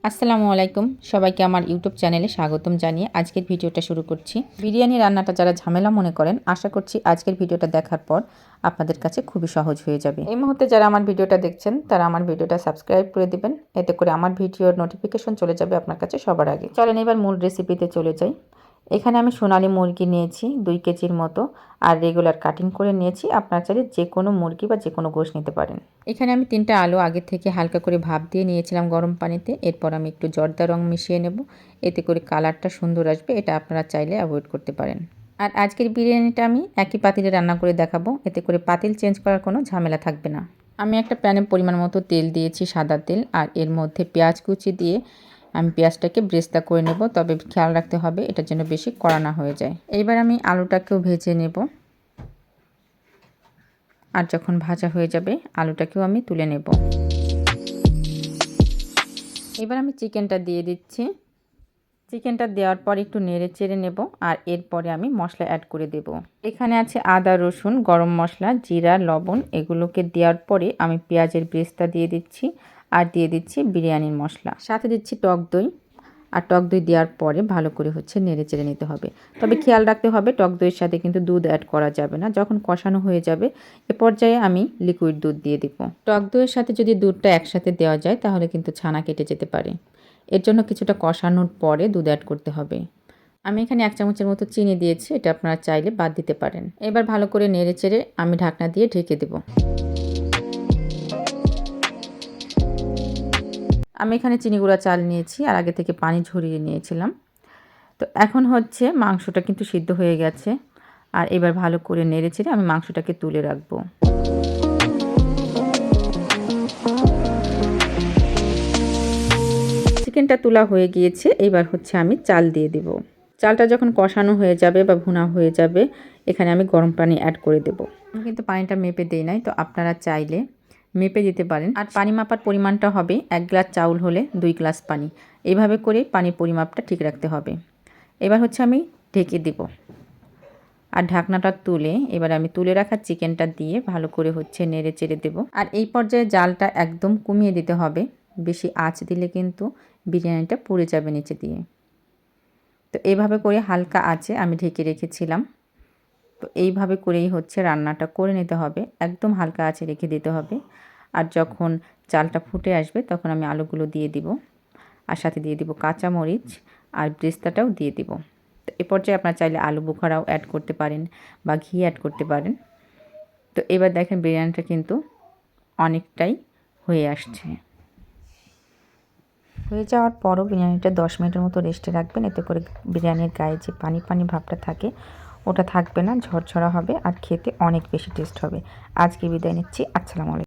আসসালামু আলাইকুম, সবাইকে আমার ইউটিউব চ্যানেলে স্বাগতম জানিয়ে আজকের ভিডিওটা শুরু করছি। বিরিয়ানি রান্নাটা যারা ঝামেলা মনে করেন, আশা করছি আজকের ভিডিওটা দেখার পর আপনাদের কাছে খুবই সহজ হয়ে যাবে। এই মুহূর্তে যারা আমার ভিডিওটা দেখছেন তারা আমার ভিডিওটা সাবস্ক্রাইব করে দিবেন, এতে করে আমার ভিডিওর নোটিফিকেশন চলে যাবে আপনার কাছে সবার আগে। চলেন এবার মূল রেসিপিতে চলে যাই। এখানে আমি সোনালী মুরগি নিয়েছি 2 কেজির মতো, আর রেগুলার কাটিং করে নিয়েছি। আপনারা চাইলে যে কোনো মুরগি বা যে কোনো গোশ নিতে পারেন। এখানে আমি 3টা আলু আগে থেকে হালকা করে ভাপ দিয়ে নিয়েছিলাম গরম পানিতে। এরপর আমি একটু জর্দা রং মিশিয়ে নেব, এতে করে কালারটা সুন্দর আসবে। এটা আপনারা চাইলে অ্যাভয়েড করতে পারেন। আর আজকের বিরিয়ানিটা আমি একই পাতিলে রান্না করে দেখাবো, এতে করে পাতিল চেঞ্জ করার কোনো ঝামেলা থাকবে না। আমি একটা প্যানে পরিমাণ মতো তেল দিয়েছি, সাদা তেল, আর এর মধ্যে পেঁয়াজ কুচি দিয়ে আমি পেঁয়াজটাকে ব্রেস্তা করে নেব। তবে খেয়াল রাখতে হবে এটার জন্য বেশি কড়া না হয়ে যায়। এইবার আমি আলুটাকেও ভেজে নেব, আর যখন ভাজা হয়ে যাবে আলুটাকেও আমি তুলে নেব। এবার আমি চিকেনটা দিয়ে দিচ্ছি। চিকেনটা দেওয়ার পর একটু নেড়ে চেড়ে নেব, আর এরপরে আমি মশলা অ্যাড করে দেব। এখানে আছে আদা, রসুন, গরম মশলা, জিরা, লবণ। এগুলোকে দেওয়ার পরে আমি পেঁয়াজের ব্রেস্তা দিয়ে দিচ্ছি, আর দিয়ে দিচ্ছি বিরিয়ানির মশলা, সাথে দিচ্ছি টক দই। আর টক দই দেওয়ার পরে ভালো করে নেড়ে চেড়ে নিতে হবে। তবে খেয়াল রাখতে হবে টক দইয়ের সাথে কিন্তু দুধ অ্যাড করা যাবে না। যখন কষানো হয়ে যাবে এ পর্যায়ে আমি লিকুইড দুধ দিয়ে দিব। টক দইয়ের সাথে যদি দুধটা একসাথে দেওয়া যায় তাহলে কিন্তু ছানা কেটে যেতে পারে। এর জন্য কিছুটা কষানোর পরে দুধ অ্যাড করতে হবে। আমি এখানে 1 চামচের মতো চিনি দিয়েছি, এটা আপনারা চাইলে বাদ দিতে পারেন। এবার ভালো করে নেড়ে চেড়ে আমি ঢাকনা দিয়ে ঢেকে দেব। আমি এখানে চিনি গুঁড়া চাল নিয়েছি, আর আগে থেকে পানি ঝরিয়ে নিয়েছিলাম। তো এখন মাংসটা কিন্তু সিদ্ধ হয়ে গেছে, আর এবার ভালো করে নেড়ে চেড়ে আমি মাংসটাকে তুলে রাখবো। চিকেনটা তোলা হয়ে গিয়েছে, এবার আমি চাল দিয়ে দেব। চালটা যখন কষানো হয়ে যাবে বা ভুনা হয়ে যাবে, এখানে আমি গরম পানি অ্যাড করে দেব। আমি কিন্তু পানিটা মেপে দেই নাই, তো আপনারা চাইলে মেপে দিতে পারেন। আর পানি মাপার পরিমাণটা হবে 1 গ্লাস চাউল হলে 2 গ্লাস পানি। এইভাবে করে পানির পরিমাপটা ঠিক রাখতে হবে। এবার আমি ঢেকে দেব, আর ঢাকনাটা তুলে এবার আমি তুলে রাখা চিকেনটা দিয়ে ভালো করে নেড়ে চেড়ে দেব। আর এই পর্যায়ে জালটা একদম কমিয়ে দিতে হবে, বেশি আঁচ দিলে কিন্তু বিরিয়ানিটা পুড়ে যাবে নিচে দিয়ে। তো এইভাবে করে হালকা আঁচে আমি ঢেকে রেখেছিলাম। তো এইভাবে করেই রান্নাটা করে নিতে হবে, একদম হালকা আঁচে রেখে দিতে হবে। আর যখন চালটা ফুটে আসবে তখন আমি আলুগুলো দিয়ে দিব, আর সাথে দিয়ে দিব কাঁচামরিচ, আর ব্রেস্তাটাও দিয়ে দিব। তো এ পর্যায়ে আপনারা চাইলে আলু বোখারাও অ্যাড করতে পারেন বা ঘি অ্যাড করতে পারেন। তো এবার দেখেন বিরিয়ানিটা কিন্তু অনেকটাই হয়ে আসছে। হয়ে যাওয়ার পরও বিরিয়ানিটা 10 মিনিটের মতো রেস্টে রাখবেন, এতে করে বিরিয়ানির গায়ে যে পানি পানি ভাবটা থাকে ওটা থাকবে না, ঝরঝরা হবে, আর খেতে অনেক বেশি টেস্ট হবে। আজকে বিদায় নিচ্ছি। আসসালামু আলাইকুম।